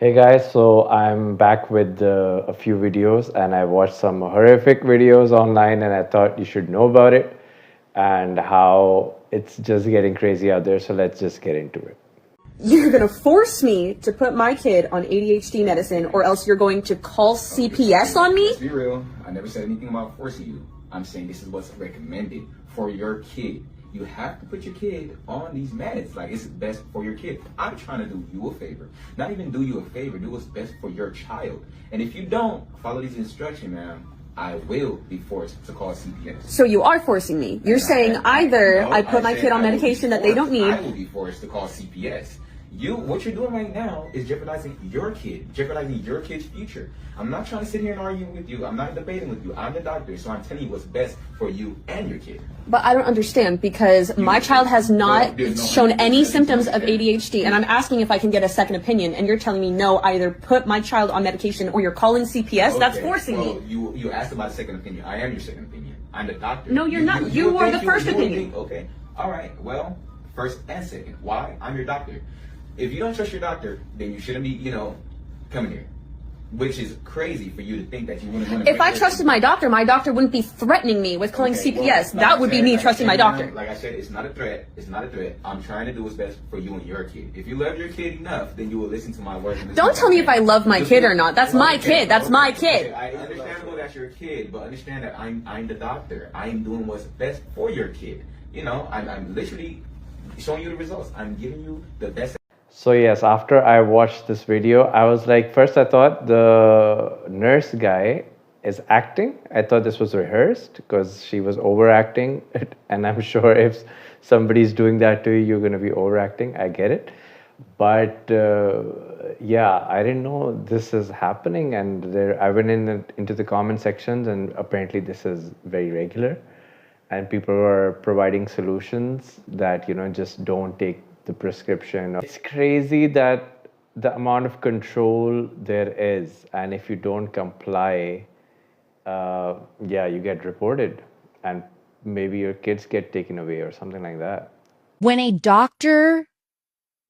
Hey guys, so I'm back with a few videos and I watched some horrific videos online and I thought you should know about it and how it's just getting crazy out there. So let's just get into it. You're gonna force me to put my kid on ADHD medicine, or else you're going to call CPS on me? Let's be real. I never said anything about forcing you. I'm saying this is what's recommended for your kid. You have to put your kid on these meds. Like, it's best for your kid. I'm trying to do you a favor. Not even do you a favor. Do what's best for your child. And if you don't follow these instructions, man, I will be forced to call CPS. So you are forcing me. You're saying either I put my kid on medication that they don't need. I will be forced to call CPS. What you're doing right now is jeopardizing your kid's future. I'm not trying to sit here and argue with you. I'm not debating with you. I'm the doctor, so I'm telling you what's best for you and your kid. But I don't understand, because my child has not shown any symptoms of ADHD, and I'm asking if I can get a second opinion, and you're telling me no, either put my child on medication or you're calling CPS. Okay, That's forcing me. You asked about a second opinion. I am your second opinion. I'm the doctor. No, you're not. You are the first opinion. Okay. All right. Well, first and second. Why? I'm your doctor. If you don't trust your doctor, then you shouldn't be, coming here. Which is crazy for you to think that you wouldn't want to. If I trusted my doctor wouldn't be threatening me with calling CPS. Well, that would be me trusting my doctor. Like I said, it's not a threat. It's not a threat. I'm trying to do what's best for you and your kid. If you love your kid enough, then you will listen to my words. Don't tell me if I love my kid or not. That's my kid. That's my kid. Okay, I understand that's your kid, but understand that I'm the doctor. I'm doing what's best for your kid. I'm literally showing you the results. I'm giving you the best. So yes, after I watched this video, I was like, first I thought the nurse guy is acting. I thought this was rehearsed because she was overacting. And I'm sure if somebody's doing that to you, you're going to be overacting. I get it. But yeah, I didn't know this is happening. And I went into the comment sections, and apparently this is very regular. And people are providing solutions that, just don't take the prescription. It's crazy that the amount of control there is, and if you don't comply, yeah, you get reported, and maybe your kids get taken away or something like that. When a doctor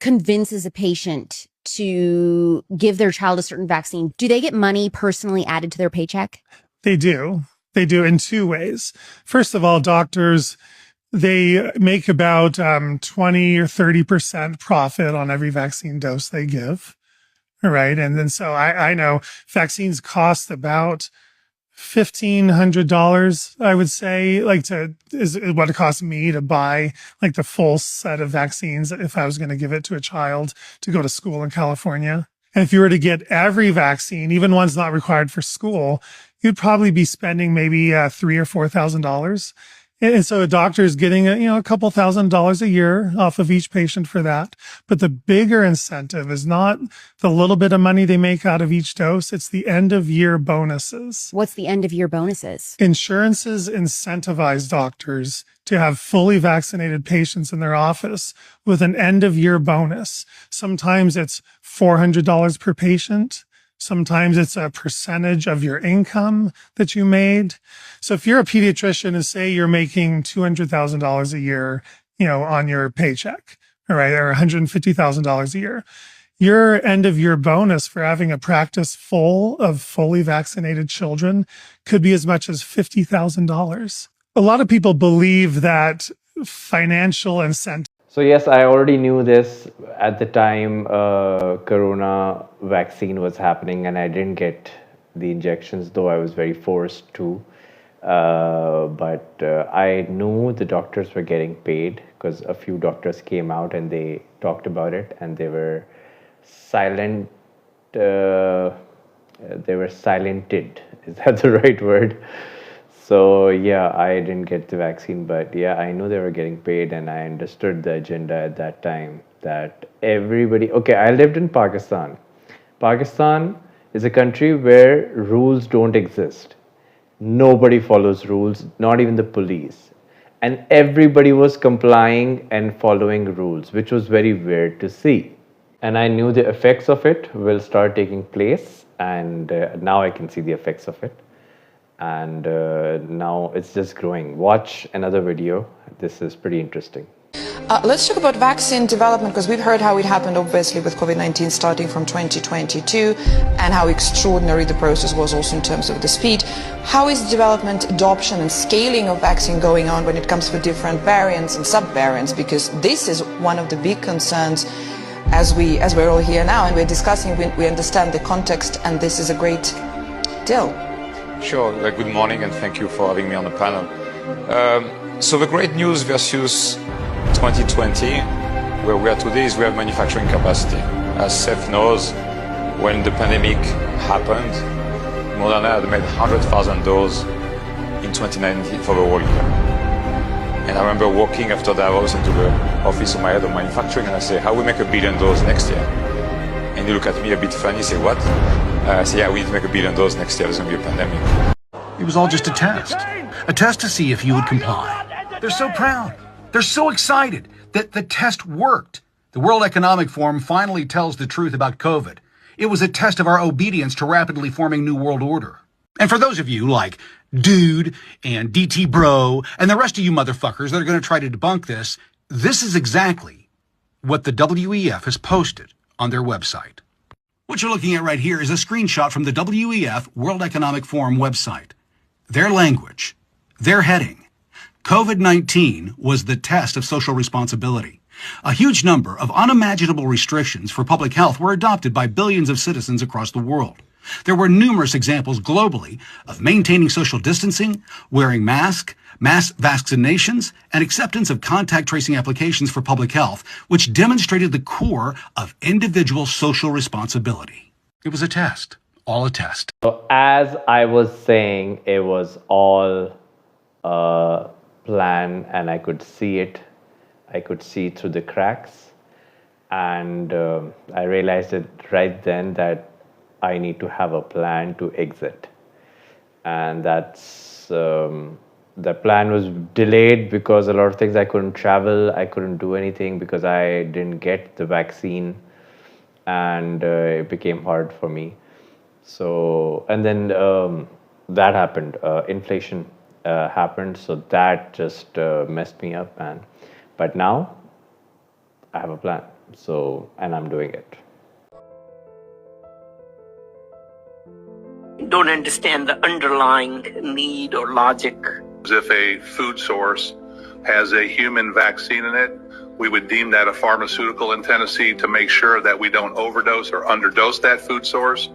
convinces a patient to give their child a certain vaccine, do they get money personally added to their paycheck? They do. They do in two ways. First of all, doctors, they make about 20 or 30% profit on every vaccine dose they give. All right. And then so I know vaccines cost about $1,500, I would say, is what it costs me to buy like the full set of vaccines if I was going to give it to a child to go to school in California. And if you were to get every vaccine, even ones not required for school, you'd probably be spending maybe $3,000 or $4,000. And so a doctor is getting a couple $1,000s a year off of each patient for that. But the bigger incentive is not the little bit of money they make out of each dose. It's the end of year bonuses. What's the end of year bonuses? Insurances incentivize doctors to have fully vaccinated patients in their office with an end of year bonus. Sometimes it's $400 per patient. Sometimes it's a percentage of your income that you made. So if you're a pediatrician and say you're making $200,000 a year, on your paycheck, all right, or $150,000 a year, your end of year bonus for having a practice full of fully vaccinated children could be as much as $50,000. A lot of people believe that financial incentive. So yes, I already knew this at the time corona vaccine was happening, and I didn't get the injections, though I was very forced to. But I knew the doctors were getting paid because a few doctors came out and they talked about it, and they were silent. They were silented. Is that the right word? So yeah, I didn't get the vaccine, but yeah, I knew they were getting paid, and I understood the agenda at that time that everybody, okay, I lived in Pakistan. Pakistan is a country where rules don't exist. Nobody follows rules, not even the police. And everybody was complying and following rules, which was very weird to see. And I knew the effects of it will start taking place, and now I can see the effects of it. And now it's just growing. Watch another video. This is pretty interesting. Let's talk about vaccine development, because we've heard how it happened, obviously, with COVID-19 starting from 2022 and how extraordinary the process was also in terms of the speed. How is development, adoption and scaling of vaccine going on when it comes to different variants and subvariants? Because this is one of the big concerns as we're all here now and we're discussing, we understand the context, and this is a great deal. Sure. Good morning, and thank you for having me on the panel. So the great news versus 2020, where we are today, is we have manufacturing capacity. As Seth knows, when the pandemic happened, Moderna had made 100,000 doses in 2019 for the whole year. And I remember walking after Davos into the office of my head of manufacturing, and I say, how we make 1 billion doses next year? And he looked at me a bit funny, say, what? I say, yeah, we need to make 1 billion doses next year, there's going to be a pandemic. It was all just a test to see if you would comply. They're so proud. They're so excited that the test worked. The World Economic Forum finally tells the truth about COVID. It was a test of our obedience to rapidly forming New World Order. And for those of you like Dude and DT Bro and the rest of you motherfuckers that are going to try to debunk this, this is exactly what the WEF has posted on their website. What you're looking at right here is a screenshot from the WEF World Economic Forum website. Their language, their heading, COVID-19 was the test of social responsibility. A huge number of unimaginable restrictions for public health were adopted by billions of citizens across the world. There were numerous examples globally of maintaining social distancing, wearing masks, mass vaccinations, and acceptance of contact tracing applications for public health, which demonstrated the core of individual social responsibility. It was a test, all a test. So as I was saying, it was all plan, and I could see it. I could see through the cracks, and I realized it right then that I need to have a plan to exit, and that's the plan was delayed because a lot of things I couldn't travel, I couldn't do anything because I didn't get the vaccine, and it became hard for me. So, and then that happened, inflation happened, so that just messed me up, man. But now I have a plan, so, and I'm doing it. Don't understand the underlying need or logic. If a food source has a human vaccine in it, we would deem that a pharmaceutical in Tennessee to make sure that we don't overdose or underdose that food source.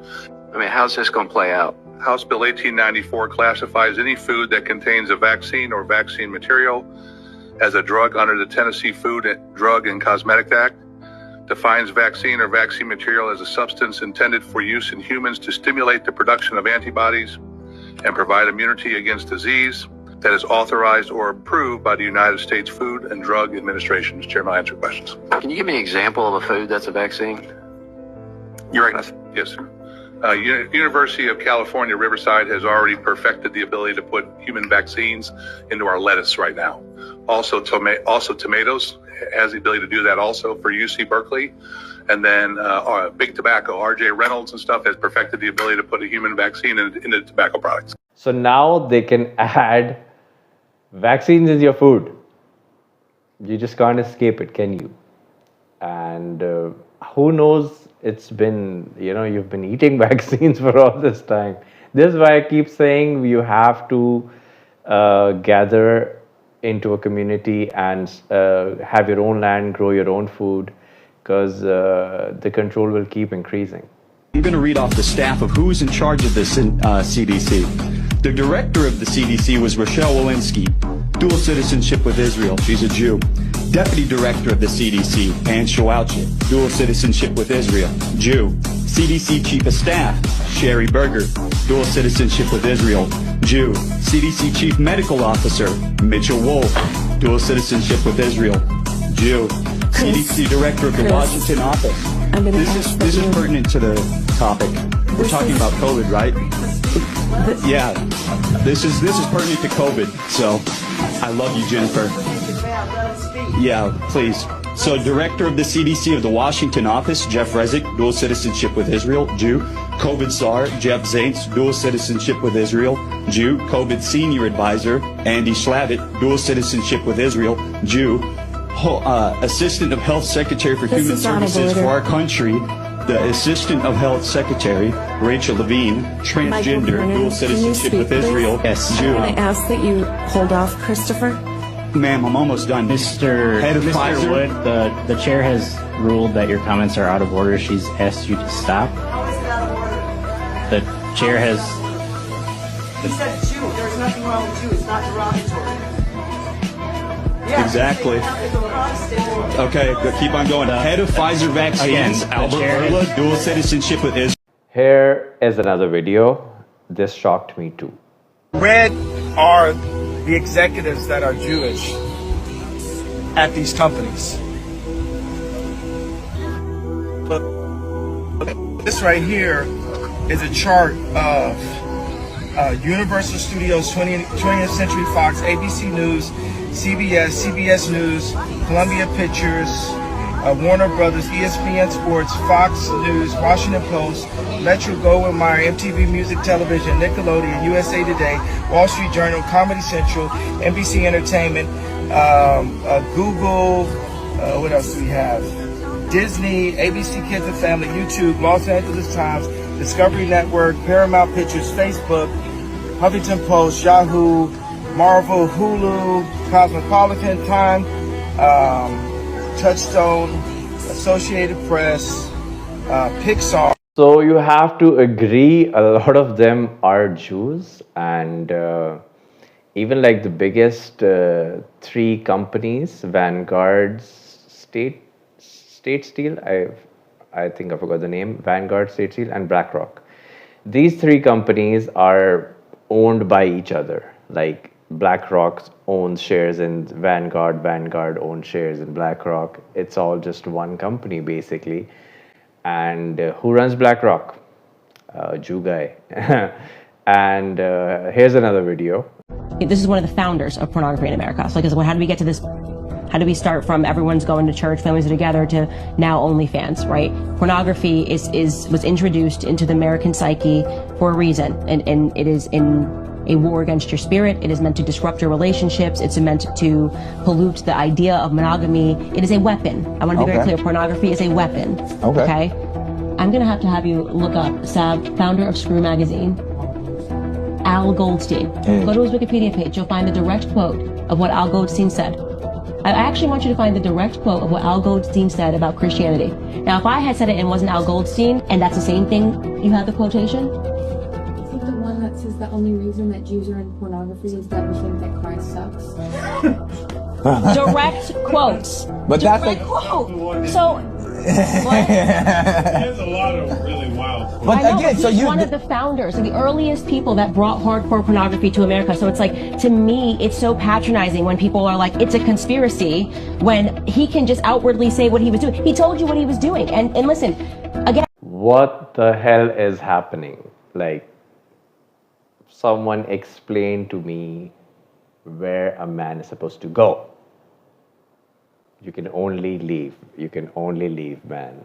I mean, how's this going to play out? House Bill 1894 classifies any food that contains a vaccine or vaccine material as a drug under the Tennessee Food, Drug, and Cosmetic Act. Defines vaccine or vaccine material as a substance intended for use in humans to stimulate the production of antibodies and provide immunity against disease, that is authorized or approved by the United States Food and Drug Administration. Mr. Chairman, I'll answer questions. Can you give me an example of a food that's a vaccine? You're right. Yes, sir. University of California, Riverside has already perfected the ability to put human vaccines into our lettuce right now. Also tomatoes has the ability to do that also for UC Berkeley. And then Big Tobacco, RJ Reynolds and stuff has perfected the ability to put a human vaccine into tobacco products. So now they can add vaccines in your food. You just can't escape it, can you? And who knows, it's been, you've been eating vaccines for all this time. This is why I keep saying you have to gather into a community and have your own land, grow your own food, because the control will keep increasing. I'm going to read off the staff of who's in charge of this CDC. The director of the CDC was Rochelle Walensky, dual citizenship with Israel. She's a Jew. Deputy director of the CDC, Ann Shawalchik, dual citizenship with Israel, Jew. CDC chief of staff, Sherry Berger, dual citizenship with Israel, Jew. CDC chief medical officer, Mitchell Wolf, dual citizenship with Israel, Jew. CDC director of the Washington office. This is pertinent to the topic. We're talking about COVID, right? Yeah. This is pertinent to COVID. So I love you, Jennifer. Yeah, please. So director of the CDC of the Washington office, Jeff Resnick, dual citizenship with Israel, Jew. COVID czar, Jeff Zaints, dual citizenship with Israel, Jew. COVID senior advisor, Andy Slavitt, dual citizenship with Israel, Jew. Assistant of Health Secretary for Human Services for our country, the Assistant of Health Secretary, Rachel Levine, transgender, dual citizenship with Israel, Jew. Can I ask that you hold off, Christopher? Ma'am, I'm almost done. Mr. Wood, the chair has ruled that your comments are out of order. She's asked you to stop. How is it out of order? The chair has... He said Jew. There's nothing wrong with Jew. It's not derogatory. Yeah, exactly. Okay, keep on going. Head of Pfizer Vaccines, Albert Bourla, dual citizenship with Israel. Here is another video. This shocked me too. Red are the executives that are Jewish at these companies. This right here is a chart of Universal Studios, 20th Century Fox, ABC News, CBS News, Columbia Pictures, Warner Brothers, ESPN Sports, Fox News, Washington Post, Metro Goldwyn Mayer, MTV Music Television, Nickelodeon, USA Today, Wall Street Journal, Comedy Central, NBC Entertainment, Google, what else do we have? Disney, ABC Kids and Family, YouTube, Los Angeles Times, Discovery Network, Paramount Pictures, Facebook, Huffington Post, Yahoo, Marvel, Hulu, Cosmopolitan, Time, Touchstone, Associated Press, Pixar. So you have to agree a lot of them are Jews, and even like the biggest three companies, Vanguard, State Steel, I think I forgot the name, Vanguard, State Steel, and BlackRock. These three companies are owned by each other. Like BlackRock owns shares in Vanguard, Vanguard owns shares in BlackRock. It's all just one company basically. And who runs BlackRock? Jew guy. And here's another video. This is one of the founders of pornography in America. So like, how do we get to this? How do we start from everyone's going to church, families are together, to now OnlyFans, right? Pornography was introduced into the American psyche for a reason, and it is in a war against your spirit. It is meant to disrupt your relationships. It's meant to pollute the idea of monogamy. It is a weapon. I want to be very clear. Pornography is a weapon. Okay. I'm going to have you look up Sav, founder of Screw Magazine, Al Goldstein. Go to his Wikipedia page. You'll find the direct quote of what Al Goldstein said. I actually want you to find the direct quote of what Al Goldstein said about Christianity. Now, if I had said it and wasn't Al Goldstein, and that's the same thing, you had the quotation? Is it the one that says the only reason that Jews are in pornography is that we think that Christ sucks? Direct quotes. But direct that's quote. So, there's a lot of really wild. But again, so he's one of the founders, the earliest people that brought hardcore pornography to America. So it's like, to me, it's so patronizing when people are like, it's a conspiracy, when he can just outwardly say what he was doing. He told you what he was doing. And listen, again. What the hell is happening? Like, someone explain to me where a man is supposed to go. You can only leave. You can only leave, man.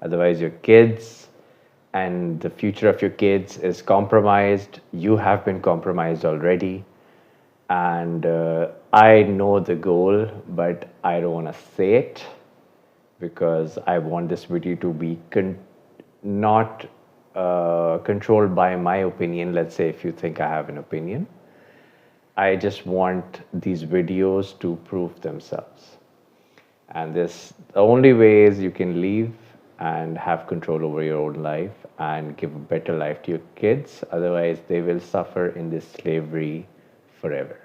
Otherwise, your kids and the future of your kids is compromised. You have been compromised already. And I know the goal, but I don't want to say it because I want this video to be not controlled by my opinion. Let's say if you think I have an opinion. I just want these videos to prove themselves. And the only way is you can leave and have control over your own life and give a better life to your kids. Otherwise, they will suffer in this slavery forever.